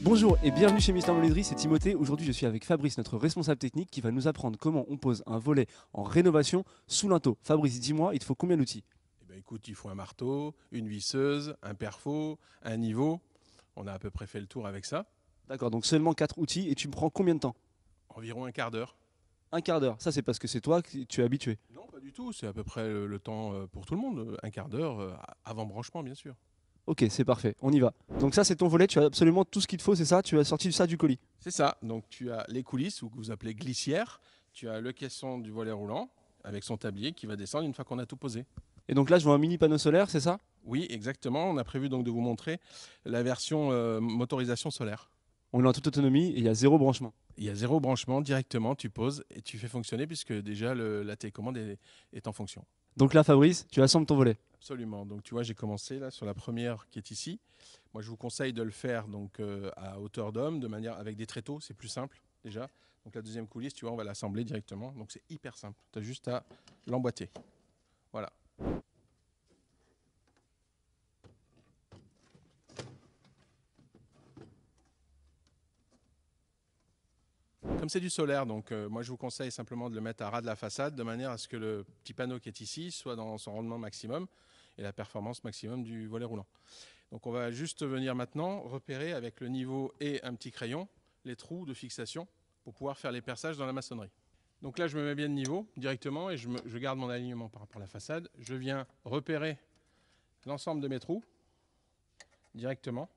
Bonjour et bienvenue chez Mister Menuiserie, c'est Timothée. Aujourd'hui je suis avec Fabrice, notre responsable technique, qui va nous apprendre comment on pose un volet en rénovation sous linteau. Fabrice, dis-moi, il te faut combien d'outils? Eh ben, écoute, il faut un marteau, une visseuse, un perfo, un niveau. On a à peu près fait le tour avec ça. D'accord, donc seulement 4 outils et tu me prends combien de temps? Environ un quart d'heure. Un quart d'heure, ça c'est parce que c'est toi que tu es habitué. Non, pas du tout. C'est à peu près le temps pour tout le monde. Un quart d'heure avant branchement, bien sûr. Ok, c'est parfait, on y va. Donc ça c'est ton volet, tu as absolument tout ce qu'il te faut, c'est ça? Tu as sorti ça du colis. C'est ça. Donc tu as les coulisses, ou que vous appelez glissière. Tu as le caisson du volet roulant avec son tablier qui va descendre une fois qu'on a tout posé. Et donc là je vois un mini panneau solaire, c'est ça? Oui, exactement. On a prévu donc de vous montrer la version motorisation solaire. On est en toute autonomie et il y a 0 branchement. Il y a 0 branchement, directement, tu poses et tu fais fonctionner puisque déjà la télécommande est en fonction. Donc là Fabrice, tu assembles ton volet. Absolument. Donc tu vois, j'ai commencé là sur la première qui est ici. Moi, je vous conseille de le faire donc à hauteur d'homme, de manière avec des tréteaux, c'est plus simple déjà. Donc la deuxième coulisse, tu vois, on va l'assembler directement. Donc c'est hyper simple. Tu as juste à l'emboîter. Voilà. Comme c'est du solaire, donc moi je vous conseille simplement de le mettre à ras de la façade de manière à ce que le petit panneau qui est ici soit dans son rendement maximum et la performance maximum du volet roulant. Donc on va juste venir maintenant repérer avec le niveau et un petit crayon les trous de fixation pour pouvoir faire les perçages dans la maçonnerie. Donc là je me mets bien de niveau directement et je garde mon alignement par rapport à la façade. Je viens repérer l'ensemble de mes trous directement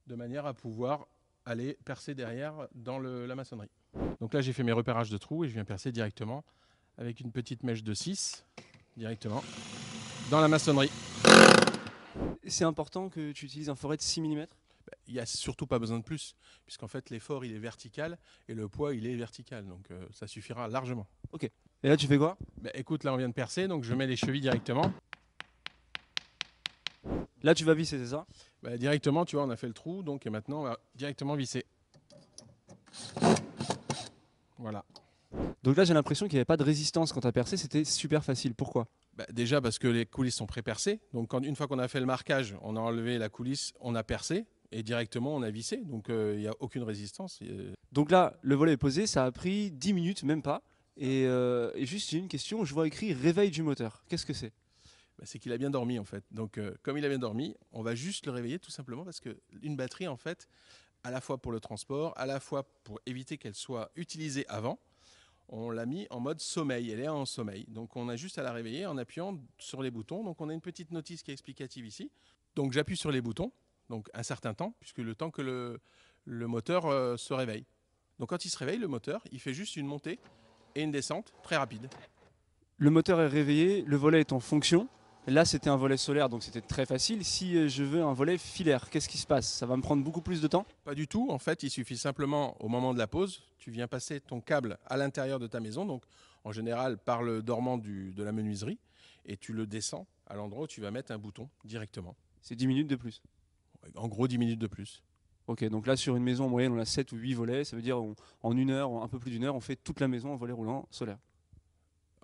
de manière à pouvoir aller percer derrière dans la maçonnerie. Donc là j'ai fait mes repérages de trous et je viens percer directement avec une petite mèche de 6 directement dans la maçonnerie. C'est important que tu utilises un forêt de 6 mm? Il n'y a surtout pas besoin de plus, puisqu'en fait l'effort il est vertical et le poids il est vertical, donc ça suffira largement. Ok. Et là tu fais quoi? Écoute, là on vient de percer, donc je mets les chevilles directement. Là tu vas visser, c'est ça? Directement, tu vois, on a fait le trou, donc et maintenant on va directement visser. Voilà. Donc là j'ai l'impression qu'il n'y avait pas de résistance quand tu as percé, c'était super facile. Pourquoi? Déjà parce que les coulisses sont pré-percées, donc une fois qu'on a fait le marquage, on a enlevé la coulisse, on a percé et directement on a vissé, donc il n'y a aucune résistance. Donc là le volet est posé, ça a pris 10 minutes, même pas. Et juste j'ai une question, je vois écrit réveil du moteur. Qu'est-ce que c'est? C'est qu'il a bien dormi en fait. Donc comme il a bien dormi, on va juste le réveiller tout simplement parce qu'une batterie en fait, à la fois pour le transport, à la fois pour éviter qu'elle soit utilisée avant, on l'a mis en mode sommeil, elle est en sommeil. Donc on a juste à la réveiller en appuyant sur les boutons. Donc on a une petite notice qui est explicative ici. Donc j'appuie sur les boutons, donc un certain temps, puisque le temps que le moteur se réveille. Donc quand il se réveille, le moteur, il fait juste une montée et une descente très rapide. Le moteur est réveillé, le volet est en fonction. Là c'était un volet solaire donc c'était très facile. Si je veux un volet filaire, qu'est-ce qui se passe? Ça va me prendre beaucoup plus de temps? Pas du tout, en fait il suffit simplement au moment de la pause, tu viens passer ton câble à l'intérieur de ta maison, donc en général par le dormant de la menuiserie, et tu le descends à l'endroit où tu vas mettre un bouton directement. C'est 10 minutes de plus. En gros 10 minutes de plus. Ok, donc là sur une maison en moyenne on a 7 ou 8 volets, ça veut dire en une heure, un peu plus d'une heure, on fait toute la maison en volet roulant solaire.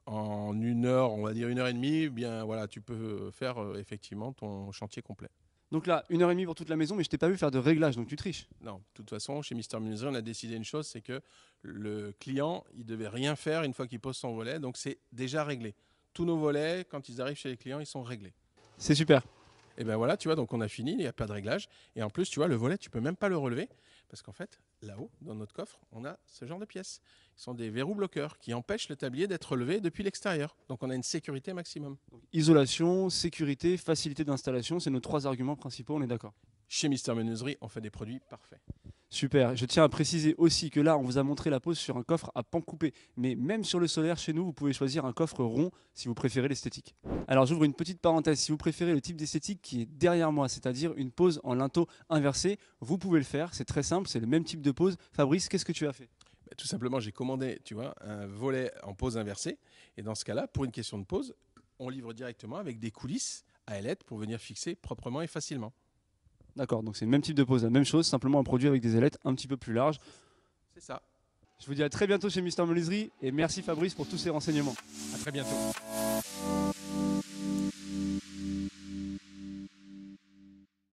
En une heure, on va dire 1 heure et demie, bien voilà, tu peux faire effectivement ton chantier complet. Donc là, 1 heure et demie pour toute la maison, mais je t'ai pas vu faire de réglage, donc tu triches. Non, de toute façon, chez Mister Menuiserie, on a décidé une chose, c'est que le client, il devait rien faire une fois qu'il pose son volet, donc c'est déjà réglé. Tous nos volets, quand ils arrivent chez les clients, ils sont réglés. C'est super. Et ben voilà, tu vois, donc on a fini, il n'y a pas de réglage. Et en plus, tu vois, le volet, tu peux même pas le relever, parce qu'en fait, là-haut, dans notre coffre, on a ce genre de pièces. Ils sont des verrous bloqueurs qui empêchent le tablier d'être relevé depuis l'extérieur. Donc on a une sécurité maximum. Donc, isolation, sécurité, facilité d'installation, c'est nos 3 arguments principaux, on est d'accord. Chez Mister Menuiserie, on fait des produits parfaits. Super. Je tiens à préciser aussi que là, on vous a montré la pose sur un coffre à pan coupé. Mais même sur le solaire, chez nous, vous pouvez choisir un coffre rond si vous préférez l'esthétique. Alors j'ouvre une petite parenthèse. Si vous préférez le type d'esthétique qui est derrière moi, c'est-à-dire une pose en linteau inversé, vous pouvez le faire. C'est très simple, c'est le même type de pose. Fabrice, qu'est-ce que tu as fait? Tout simplement, j'ai commandé, tu vois, un volet en pose inversée. Et dans ce cas-là, pour une question de pose, on livre directement avec des coulisses à ailettes pour venir fixer proprement et facilement. D'accord, donc c'est le même type de pose, la même chose, simplement un produit avec des ailettes un petit peu plus larges. C'est ça. Je vous dis à très bientôt chez Mister Menuiserie et merci Fabrice pour tous ces renseignements. À très bientôt.